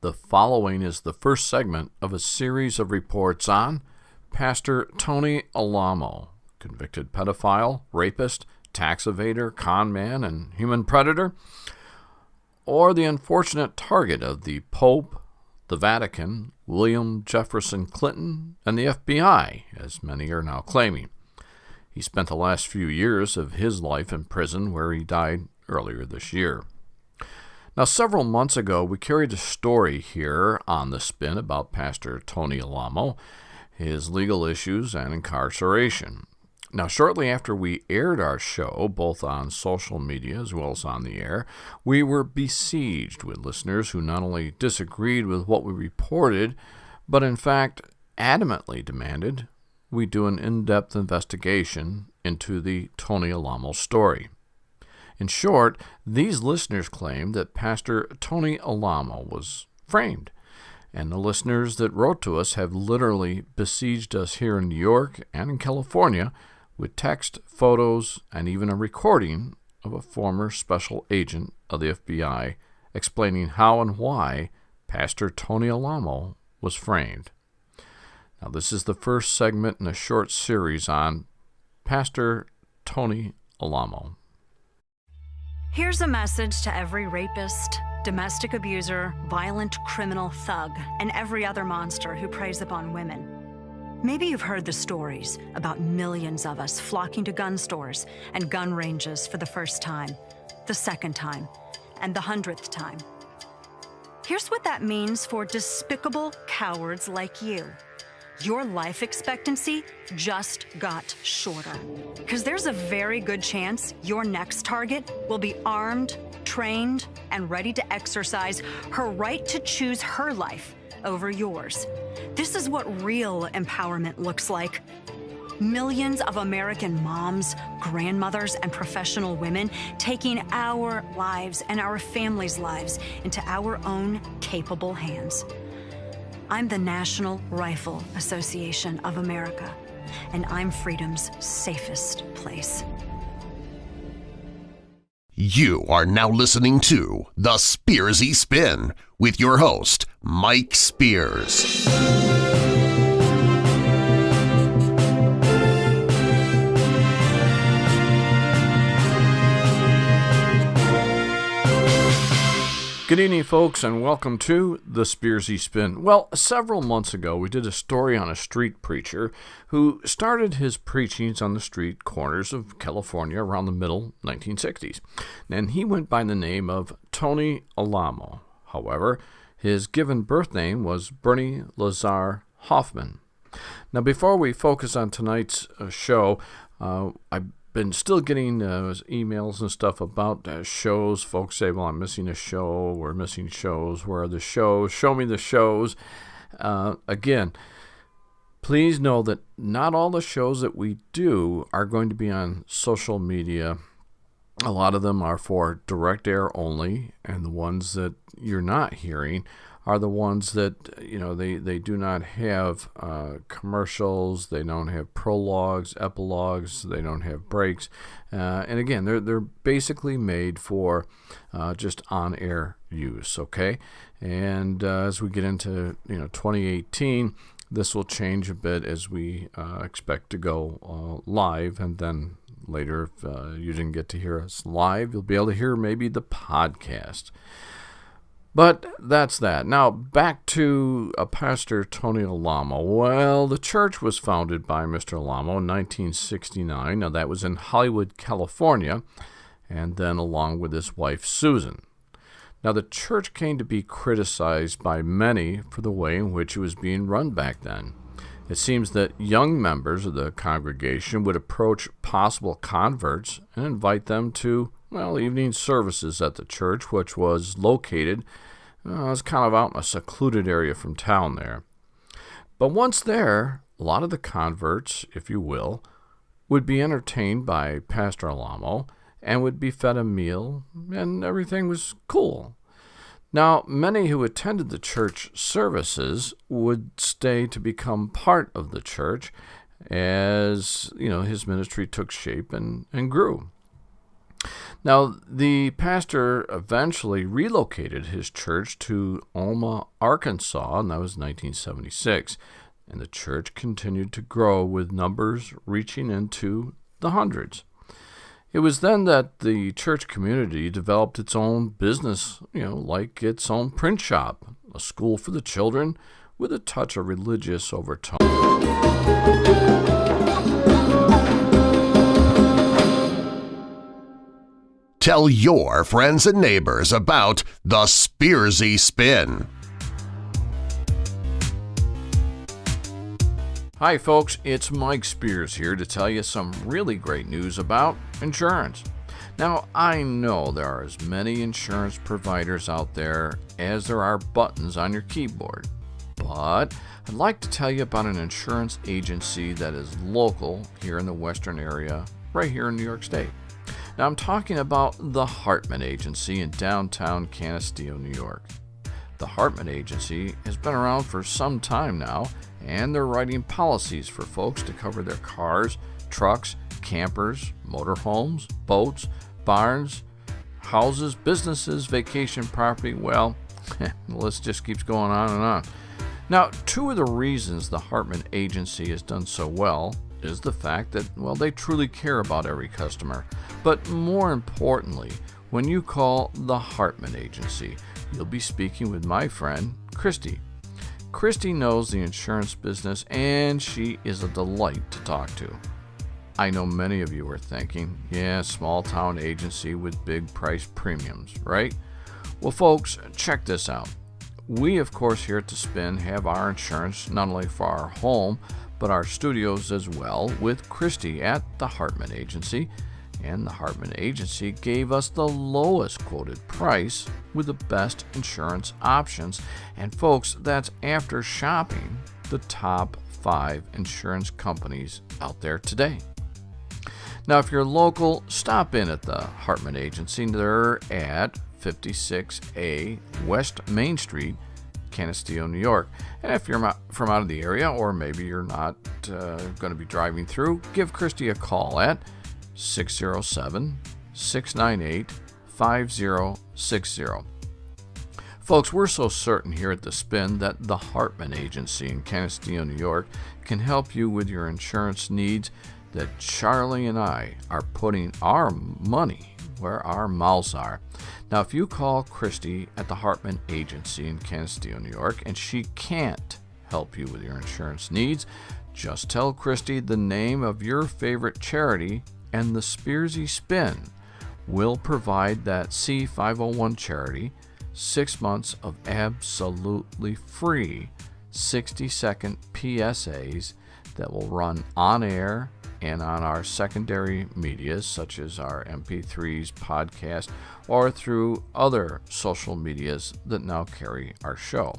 The following is the first segment of a series of reports on Pastor Tony Alamo, convicted pedophile, rapist, tax evader, con man, and human predator, or the unfortunate target of the Pope, the Vatican, William Jefferson Clinton, and the FBI, as many are now claiming. He spent the last few years of his life in prison, where he died earlier this year. Now, several months ago, we carried a story here on The Spin about Pastor Tony Alamo, his legal issues, and incarceration. Now, shortly after we aired our show, both on social media as well as on the air, we were besieged with listeners who not only disagreed with what we reported, but in fact adamantly demanded we do an in-depth investigation into the Tony Alamo story. In short, these listeners claimed that Pastor Tony Alamo was framed, and the listeners that wrote to us have literally besieged us here in New York and in California with text, photos, and even a recording of a former special agent of the FBI explaining how and why Pastor Tony Alamo was framed. Now, this is the first segment in a short series on Pastor Tony Alamo. Here's a message to every rapist, domestic abuser, violent criminal thug, and every other monster who preys upon women. Maybe you've heard the stories about millions of us flocking to gun stores and gun ranges for the first time, the second time, and the 100th time. Here's what that means for despicable cowards like you. Your life expectancy just got shorter. Because there's a very good chance your next target will be armed, trained, and ready to exercise her right to choose her life over yours. This is what real empowerment looks like. Millions of American moms, grandmothers, and professional women taking our lives and our families' lives into our own capable hands. I'm the National Rifle Association of America, and I'm freedom's safest place. You are now listening to the Spearsy Spin with your host, Mike Spears. Good evening, folks, and welcome to the Spearsy Spin. Well, several months ago, we did a story on a street preacher who started his preachings on the street corners of California around the middle 1960s. And he went by the name of Tony Alamo. However, his given birth name was Bernie Lazar Hoffman. Now, before we focus on tonight's show, I've been still getting emails and stuff about shows. Folks say, well, I'm missing a show. We're missing shows. Where are the shows? Show me the shows. Again, please know that not all the shows that we do are going to be on social media. A lot of them are for direct air only, and the ones that you're not hearing are the ones that, they do not have commercials, they don't have prologues, epilogues, they don't have breaks. And again, they're basically made for just on-air use, okay? And as we get into 2018, this will change a bit as we expect to go live, and then later, if you didn't get to hear us live, you'll be able to hear maybe the podcast. But that's that. Now, back to Pastor Tony Alamo. Well, the church was founded by Mr. Alamo in 1969. Now, that was in Hollywood, California, and then along with his wife, Susan. Now, the church came to be criticized by many for the way in which it was being run back then. It seems that young members of the congregation would approach possible converts and invite them to evening services at the church, which was located, it was kind of out in a secluded area from town there. But once there, a lot of the converts, if you will, would be entertained by Pastor Alamo and would be fed a meal, and everything was cool. Now, many who attended the church services would stay to become part of the church as, his ministry took shape and grew. Now, the pastor eventually relocated his church to Alma, Arkansas, and that was 1976. And the church continued to grow with numbers reaching into the hundreds. It was then that the church community developed its own business, like its own print shop, a school for the children with a touch of religious overtone. Tell your friends and neighbors about the Spearsy Spin. Hi folks, it's Mike Spears here to tell you some really great news about insurance. Now, I know there are as many insurance providers out there as there are buttons on your keyboard, but I'd like to tell you about an insurance agency that is local here in the Western area, right here in New York State. Now, I'm talking about the Hartman Agency in downtown Canisteo, New York. The Hartman Agency has been around for some time now, and they're writing policies for folks to cover their cars, trucks, campers, motorhomes, boats, barns, houses, businesses, vacation property. Well, the list just keeps going on and on. Now, two of the reasons the Hartman Agency has done so well is the fact that, they truly care about every customer. But more importantly, when you call the Hartman Agency, you'll be speaking with my friend, Christy. Christy knows the insurance business, and she is a delight to talk to. I know many of you are thinking, small town agency with big price premiums, right? Well, folks, check this out. We, of course, here at The Spin have our insurance not only for our home, but our studios as well with Christy at the Hartman Agency. And the Hartman Agency gave us the lowest quoted price with the best insurance options. And folks, that's after shopping the top 5 insurance companies out there today. Now, if you're local, stop in at the Hartman Agency. They're at 56A West Main Street, Canisteo, New York. And if you're from out of the area, or maybe you're not going to be driving through, give Christy a call at 607-698-5060. Folks, we're so certain here at The Spin that the Hartman Agency in Canisteo, New York can help you with your insurance needs that Charlie and I are putting our money where our mouths are. Now, if you call Christy at the Hartman Agency in Canisteo, New York, and she can't help you with your insurance needs, just tell Christy the name of your favorite charity, and the Spearsy Spin will provide that C501 charity 6 months of absolutely free 60-second PSAs that will run on air and on our secondary medias, such as our MP3s, podcast, or through other social medias that now carry our show.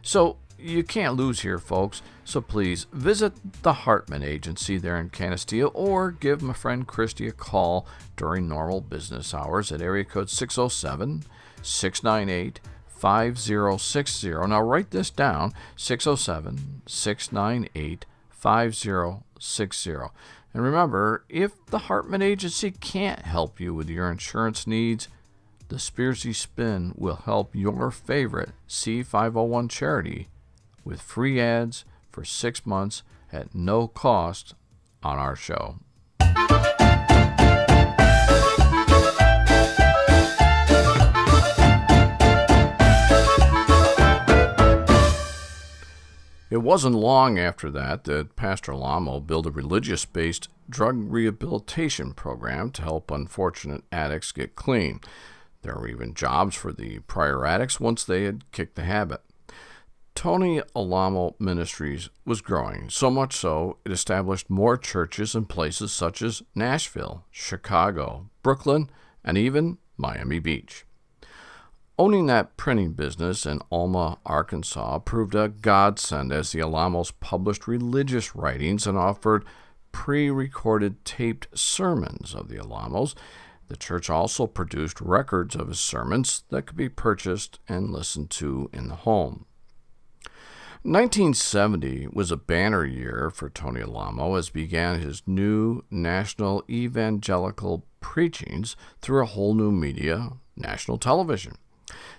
So you can't lose here, folks. So please visit the Hartman Agency there in Canisteo, or give my friend Christy a call during normal business hours at area code 607-698-5060. Now write this down, 607-698-5060. And remember, if the Hartman Agency can't help you with your insurance needs, the Spearsy Spin will help your favorite C501 charity with free ads for 6 months at no cost on our show. It wasn't long after that Pastor Alamo built a religious-based drug rehabilitation program to help unfortunate addicts get clean. There were even jobs for the prior addicts once they had kicked the habit. Tony Alamo Ministries was growing, so much so it established more churches in places such as Nashville, Chicago, Brooklyn, and even Miami Beach. Owning that printing business in Alma, Arkansas proved a godsend, as the Alamos published religious writings and offered pre-recorded taped sermons of the Alamos. The church also produced records of his sermons that could be purchased and listened to in the home. 1970 was a banner year for Tony Alamo as began his new national evangelical preachings through a whole new media, national television.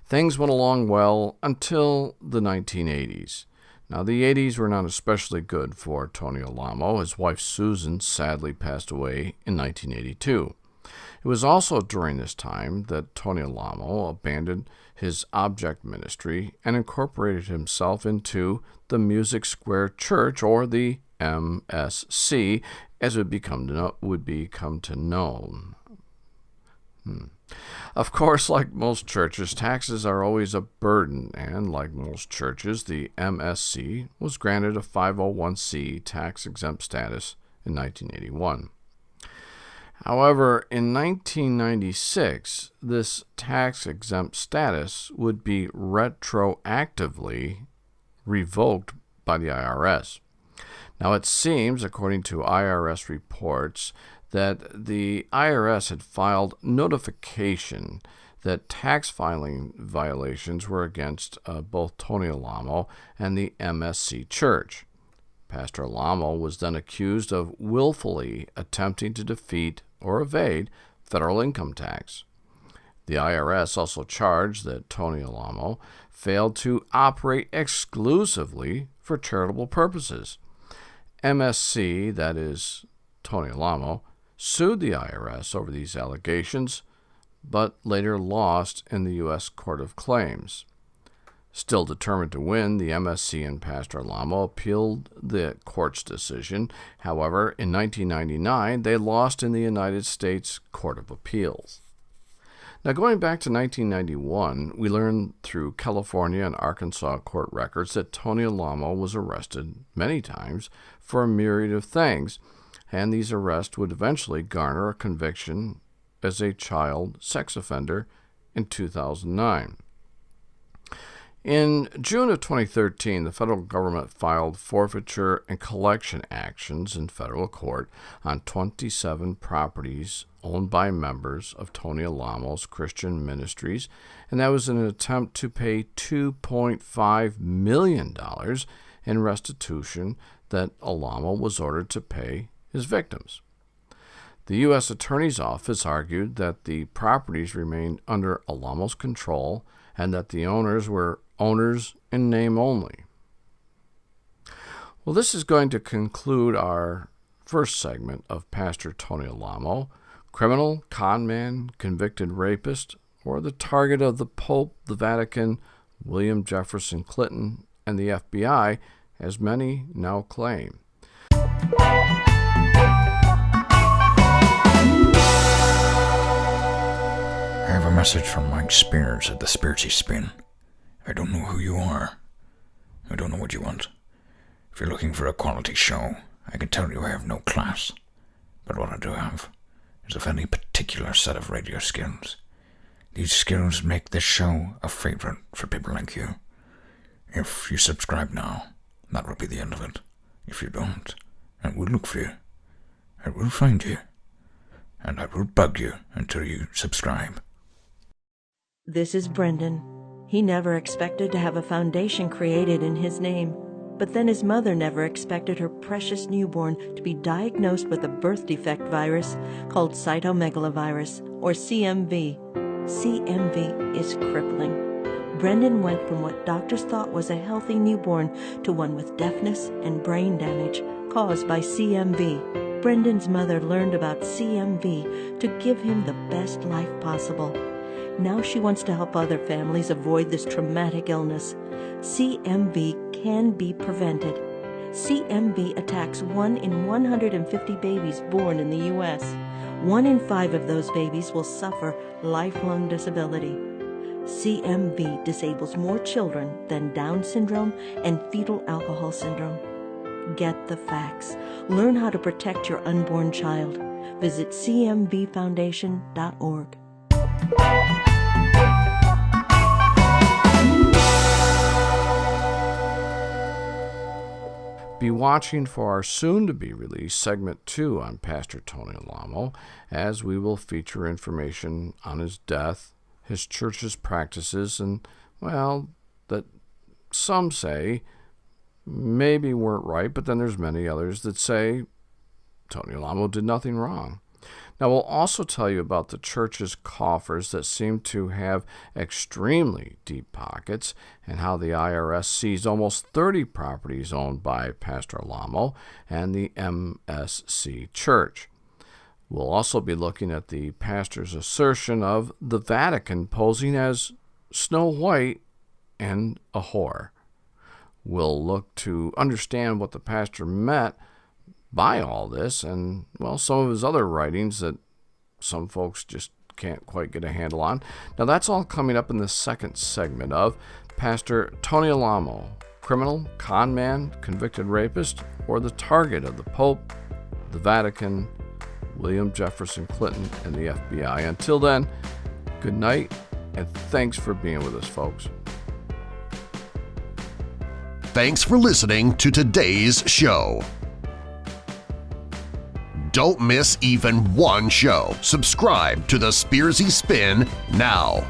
Things went along well until the 1980s. Now, the 80s were not especially good for Tony Alamo. His wife Susan sadly passed away in 1982. It was also during this time that Tony Alamo abandoned his object ministry and incorporated himself into the Music Square Church, or the MSC, as it would become to known. Of course, like most churches, taxes are always a burden, and like most churches, the MSC was granted a 501c tax-exempt status in 1981. However, in 1996, this tax-exempt status would be retroactively revoked by the IRS. Now, it seems, according to IRS reports, that the IRS had filed notification that tax filing violations were against both Tony Alamo and the MSC Church. Pastor Alamo was then accused of willfully attempting to defeat or evade federal income tax. The IRS also charged that Tony Alamo failed to operate exclusively for charitable purposes. MSC, that is, Tony Alamo, sued the IRS over these allegations, but later lost in the U.S. Court of Claims. Still determined to win, the MSC and Pastor Alamo appealed the court's decision. However, in 1999, they lost in the United States Court of Appeals. Now, going back to 1991, we learned through California and Arkansas court records that Tony Alamo was arrested many times for a myriad of things, and these arrests would eventually garner a conviction as a child sex offender in 2009. In June of 2013, the federal government filed forfeiture and collection actions in federal court on 27 properties owned by members of Tony Alamo's Christian ministries, and that was in an attempt to pay $2.5 million in restitution that Alamo was ordered to pay his victims. The U.S. Attorney's Office argued that the properties remained under Alamo's control and that the owners were owners in name only. Well, this is going to conclude our first segment of Pastor Tony Alamo, criminal, conman, convicted rapist, or the target of the Pope, the Vatican, William Jefferson Clinton, and the FBI, as many now claim. I have a message from Mike Spears at the Spearsy Spin. I don't know who you are. I don't know what you want. If you're looking for a quality show, I can tell you I have no class. But what I do have is a very particular set of radio skills. These skills make this show a favorite for people like you. If you subscribe now, that will be the end of it. If you don't, I will look for you. I will find you. And I will bug you until you subscribe. This is Brendan. He never expected to have a foundation created in his name, but then his mother never expected her precious newborn to be diagnosed with a birth defect virus called cytomegalovirus, or CMV. CMV is crippling. Brendan went from what doctors thought was a healthy newborn to one with deafness and brain damage caused by CMV. Brendan's mother learned about CMV to give him the best life possible. Now she wants to help other families avoid this traumatic illness. CMV can be prevented. CMV attacks 1 in 150 babies born in the U.S. 1 in 5 of those babies will suffer lifelong disability. CMV disables more children than Down syndrome and fetal alcohol syndrome. Get the facts. Learn how to protect your unborn child. Visit cmvfoundation.org. Be watching for our soon-to-be-released Segment 2 on Pastor Tony Alamo, as we will feature information on his death, his church's practices, and, well, that some say maybe weren't right, but then there's many others that say Tony Alamo did nothing wrong. Now, we'll also tell you about the church's coffers that seem to have extremely deep pockets and how the IRS seized almost 30 properties owned by Pastor Alamo and the MSC Church. We'll also be looking at the pastor's assertion of the Vatican posing as Snow White and a whore. We'll look to understand what the pastor meant by all this and, well, some of his other writings that some folks just can't quite get a handle on. Now, that's all coming up in the second segment of Pastor Tony Alamo, criminal, con man, convicted rapist, or the target of the Pope, the Vatican, William Jefferson Clinton, and the FBI. Until then, good night, and thanks for being with us, folks. Thanks for listening to today's show. Don't miss even one show. Subscribe to the Spearsy Spin now.